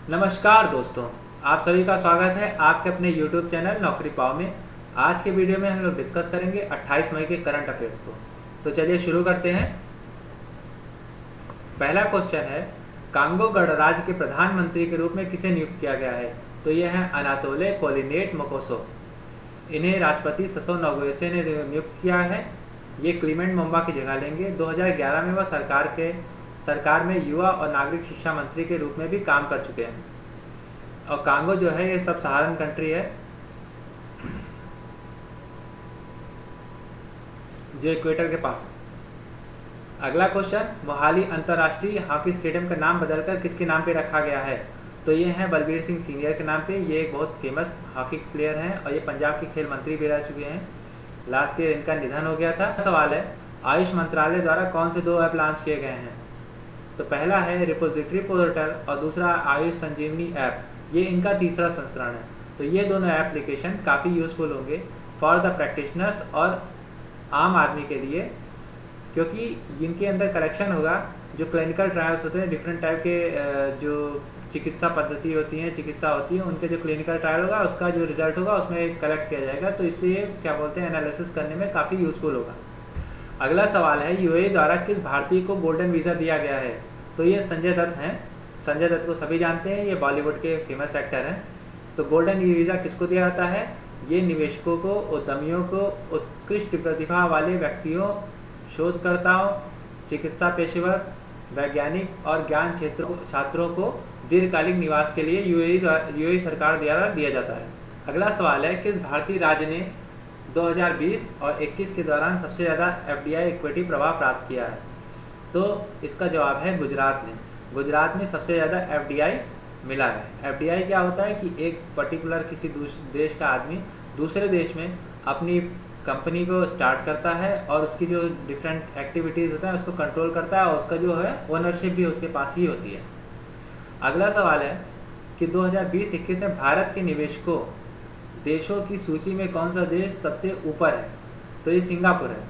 नमस्कार दोस्तों, आप सभी का स्वागत है आपके अपने YouTube चैनल नौकरी पाओ में। आज के वीडियो में हम लोग डिस्कस करेंगे 28 मई के करंट अफेयर्स को। तो चलिए शुरू करते हैं। पहला क्वेश्चन है, कांगो गणराज्य के प्रधानमंत्री के रूप में किसे नियुक्त किया गया है? तो ये है अनातोले कोलिनेट मोकोसो। इन्हें राष्ट्रपति ससो नगुएसे ने नियुक्त किया है। ये क्लीमेंट मुम्बा की जगह लेंगे। 2011 में वह सरकार में युवा और नागरिक शिक्षा मंत्री के रूप में भी काम कर चुके हैं। और कांगो जो है ये सब सहारन कंट्री है जो इक्वेटर के पास है। अगला क्वेश्चन, मोहाली अंतर्राष्ट्रीय हॉकी स्टेडियम का नाम बदलकर किसके नाम पे रखा गया है? तो ये है बलबीर सिंह सीनियर के नाम पे। ये एक बहुत फेमस हॉकी प्लेयर हैं और ये पंजाब के खेल मंत्री भी रह चुके हैं। लास्ट ईयर इनका निधन हो गया था। सवाल है, आयुष मंत्रालय द्वारा कौन से 2 ऐप लॉन्च किए गए हैं? तो पहला है रिपोजिटरी पोर्टल और दूसरा आयुष संजीवनी ऐप। ये इनका तीसरा संस्करण है। तो ये दोनों एप्लीकेशन काफ़ी यूजफुल होंगे फॉर द प्रैक्टिशनर्स और आम आदमी के लिए, क्योंकि इनके अंदर कलेक्शन होगा जो क्लिनिकल ट्रायल्स होते हैं, डिफरेंट टाइप के जो चिकित्सा पद्धति होती हैं, चिकित्सा होती है, उनके जो क्लिनिकल ट्रायल होगा उसका जो रिजल्ट होगा उसमें कलेक्ट किया जाएगा। तो इससे ये क्या बोलते हैं, एनालिसिस करने में काफ़ी यूजफुल होगा। अगला सवाल है, यूएई द्वारा किस भारतीय को गोल्डन वीज़ा दिया गया है? तो ये संजय दत्त हैं। संजय दत्त को सभी जानते हैं, ये बॉलीवुड के फेमस एक्टर हैं। तो गोल्डन वीज़ा किसको दिया जाता है? ये निवेशकों को, उद्यमियों को, उत्कृष्ट प्रतिभा वाले व्यक्तियों, शोधकर्ताओं, चिकित्सा पेशेवर, वैज्ञानिक और ज्ञान क्षेत्रों छात्रों को दीर्घकालिक निवास के लिए यूएई सरकार द्वारा दिया जाता है। अगला सवाल है, किस भारतीय राज्य ने 2020 और 21 के दौरान सबसे ज़्यादा एफडीआई इक्विटी प्रवाह प्राप्त किया है? तो इसका जवाब है गुजरात ने। गुजरात में सबसे ज़्यादा एफडीआई मिला है। एफडीआई क्या होता है कि एक पर्टिकुलर किसी देश का आदमी दूसरे देश में अपनी कंपनी को स्टार्ट करता है और उसकी जो डिफरेंट एक्टिविटीज़ होता है उसको कंट्रोल करता है और उसका जो है ओनरशिप भी उसके पास ही होती है। अगला सवाल है कि 2020-21 में भारत के निवेशकों देशों की सूची में कौन सा देश सबसे ऊपर है? तो ये सिंगापुर है।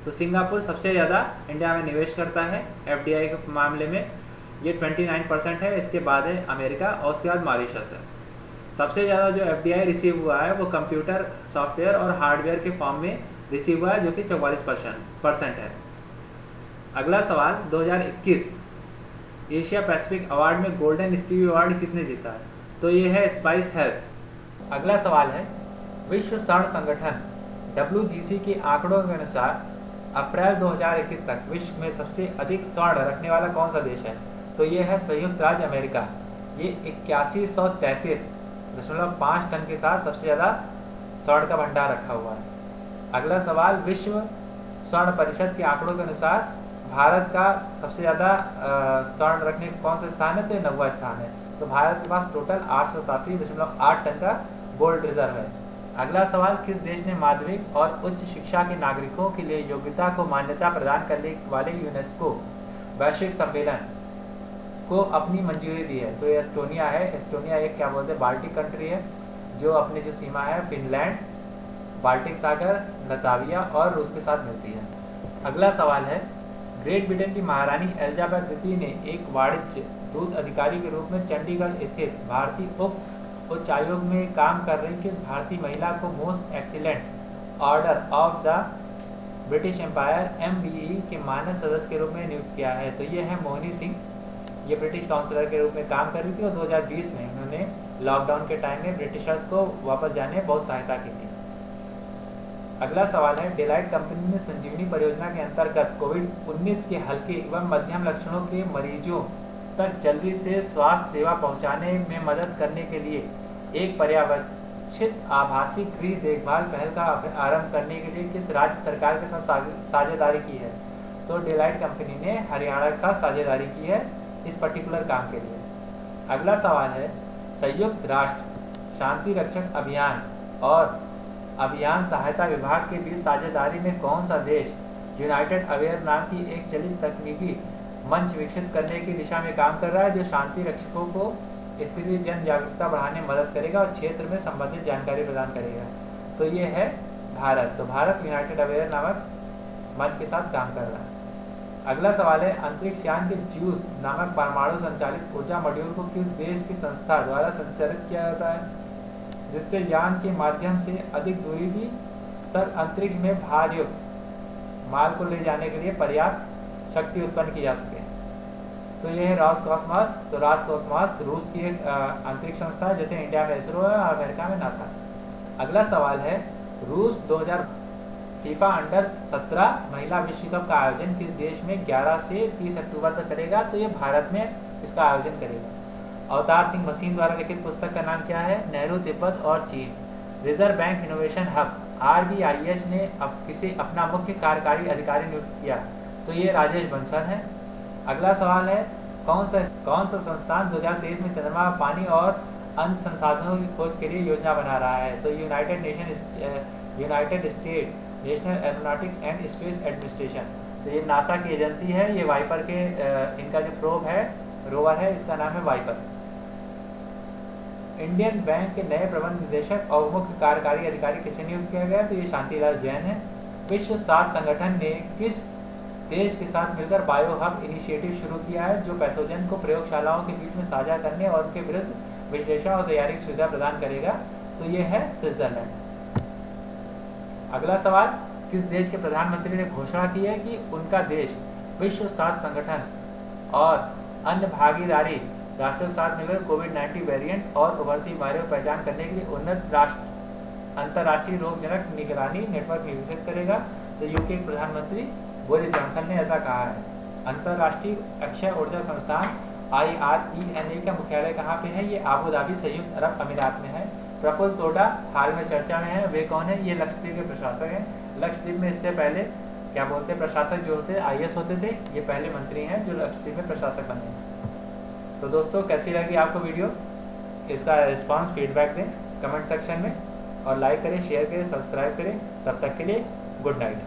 तो सिंगापुर सबसे ज़्यादा इंडिया में निवेश करता है एफडीआई के मामले में। ये 29% है। इसके बाद है अमेरिका और उसके बाद मॉरिशस है। सबसे ज़्यादा जो एफडीआई रिसीव हुआ है वो कंप्यूटर सॉफ्टवेयर और हार्डवेयर के फॉर्म में रिसीव हुआ है, जो कि 44% है। अगला सवाल, 2021 एशिया पैसिफिक अवार्ड में गोल्डन स्टीव अवार्ड किसने जीता है? तो ये है स्पाइस हेल्थ। अगला सवाल है, विश्व स्वर्ण संगठन WGC के आंकड़ों के अनुसार अप्रैल 2021 तक विश्व में सबसे अधिक स्वर्ण रखने वाला कौन सा देश है? तो ये है संयुक्त राज्य अमेरिका। ये 8133.5 टन के साथ सबसे ज़्यादा स्वर्ण का भंडार रखा हुआ है। अगला सवाल, विश्व स्वर्ण परिषद के आंकड़ों के अनुसार भारत का सबसे ज़्यादा स्वर्ण रखने का कौन सा स्थान है? तो ये 9वां स्थान है। तो भारत के पास टोटल 887.8 टन का गोल्ड रिजर्व है। अगला सवाल, किस देश ने माध्यमिक और उच्च शिक्षा के नागरिकों के लिए योग्यता को मान्यता प्रदान करने वाले यूनेस्को वैश्विक सम्मेलन को अपनी मंजूरी दी है? तो ये एस्टोनिया है। एस्टोनिया एक क्या बोलते हैं, बाल्टिक कंट्री है जो अपनी जो सीमा है फिनलैंड, बाल्टिक सागर, लताविया और रूस के साथ मिलती है। अगला सवाल है, ग्रेट ब्रिटेन की महारानी एलिजाबेथ द्वितीय ने एक वाणिज्य दूत अधिकारी के रूप में चंडीगढ़ स्थित भारतीय उच्चायोग में काम कर रही किस भारतीय महिला को most excellent order of the British Empire MBE के मानद सदस्य के रूप में नियुक्त किया है? तो ये है मोहिनी सिंह। ये ब्रिटिश काउंसलर के रूप में काम कर रही थी और 2020 में उन्होंने लॉकडाउन के टाइम में ब्रिटिशर्स को वापस जाने में बहुत सहायता की थी। अगला सवाल है, डेलाइट कंपनी ने संजीवनी परियोजना के अंतर्गत कोविड-19 के हल्के एवं मध्यम लक्षणों के मरीजों तक जल्दी से स्वास्थ्य सेवा पहुंचाने में मदद करने के लिए एक पर्यवेक्षित आभासी गृह देखभाल पहल का आरंभ करने के लिए किस राज्य सरकार के साथ साझेदारी की है? तो डेलाइट कंपनी ने हरियाणा के साथ साझेदारी की है इस पर्टिकुलर काम के लिए। अगला सवाल है, संयुक्त राष्ट्र शांति रक्षक अभियान और अभियान सहायता विभाग के बीच साझेदारी में कौन सा देश यूनाइटेड अवेयर नाम की एक चलित तकनीकी मंच विकसित करने की दिशा में काम कर रहा है, जो शांति रक्षकों को स्थिति जन जागरूकता बढ़ाने में मदद करेगा और क्षेत्र में संबंधित जानकारी प्रदान करेगा? तो ये है भारत। तो भारत यूनाइटेड अवेयर नामक मंच के साथ काम कर रहा है। अगला सवाल है, अंतरिक्ष यान के ज्यूस नामक परमाणु संचालित ऊर्जा मॉड्यूल को किस देश की संस्था द्वारा संचालित किया जाता है, जिससे यान के माध्यम से अधिक दूरी भी तक अंतरिक्ष में भार युक्त माल को ले जाने के लिए पर्याप्त शक्ति उत्पन्न की जा सके। तो ये है रॉसकॉस्मॉस। तो रॉसकॉस्मॉस रूस की एक अंतरिक्ष संस्था है, जैसे इंडिया में इसरो है और अमेरिका में नासा। अगला सवाल है, रूस 2000 फीफा अंडर 17 महिला विश्व कप का आयोजन किस देश में 11 से 30 अक्टूबर तक करेगा? तो ये भारत में इसका आयोजन करेगा। अवतार सिंह मसीन द्वारा लिखित पुस्तक का नाम क्या है? नेहरू, तिब्बत और चीन। Reserve bank innovation hub RBIH ने अब किसे अपना मुख्य कार्यकारी अधिकारी नियुक्त किया? तो ये राजेश बंसल है। अगला सवाल है, कौन सा संस्थान 2023 में चंद्रमा, पानी और अन्य संसाधनों की खोज के लिए योजना बना रहा है? तो United state national aeronautics and space administration. तो ये नासा की एजेंसी है। ये वाइपर के इनका जो प्रोब है, रोवर है, इसका नाम है वाइपर। इंडियन बैंक के नए प्रबंध निदेशक और मुख्य कार्यकारी अधिकारी किसे नियुक्त किया गया? तो ये शांतिलाल जैन है। विश्व स्वास्थ्य संगठन ने किस देश के साथ मिलकर बायो हब इनिशिएटिव शुरू किया है, जो पैथोजन को प्रयोगशालाओं के बीच में साझा करने और उनके विरुद्ध विश्लेषण और तैयारी की सुविधा प्रदान करेगा? तो ये है स्विट्जरलैंड। अगला सवाल, किस देश के प्रधानमंत्री ने घोषणा की है कि उनका देश विश्व स्वास्थ्य संगठन और अन्य भागीदारी राष्ट्रों के साथ मिलकर कोविड-19 वेरिएंट और उभरती बीमारियों की पहचान करने के लिए उन्नत अंतर्राष्ट्रीय रोगजनक निगरानी नेटवर्क विकसित करेगा? तो यूके के प्रधानमंत्री बोरिस जॉनसन ने ऐसा कहा है। अंतर्राष्ट्रीय अक्षय ऊर्जा संस्थान IRENA का मुख्यालय कहाँ पे है? ये आबू धाबी संयुक्त अरब अमीरात में है। प्रफुल्ल तोडा हाल में चर्चा में है। वे कौन है? ये लक्षद्वीप के प्रशासक हैं। लक्षद्वीप में इससे पहले क्या बोलते हैं, प्रशासक जो होते IAS होते थे, ये पहले मंत्री हैं जो लक्षद्वीप में प्रशासक बने हैं। तो दोस्तों, कैसी लगी आपको वीडियो? इसका रिस्पांस फीडबैक दें कमेंट सेक्शन में, और लाइक करें, शेयर करें, सब्सक्राइब करें। तब तक के लिए गुड नाइट।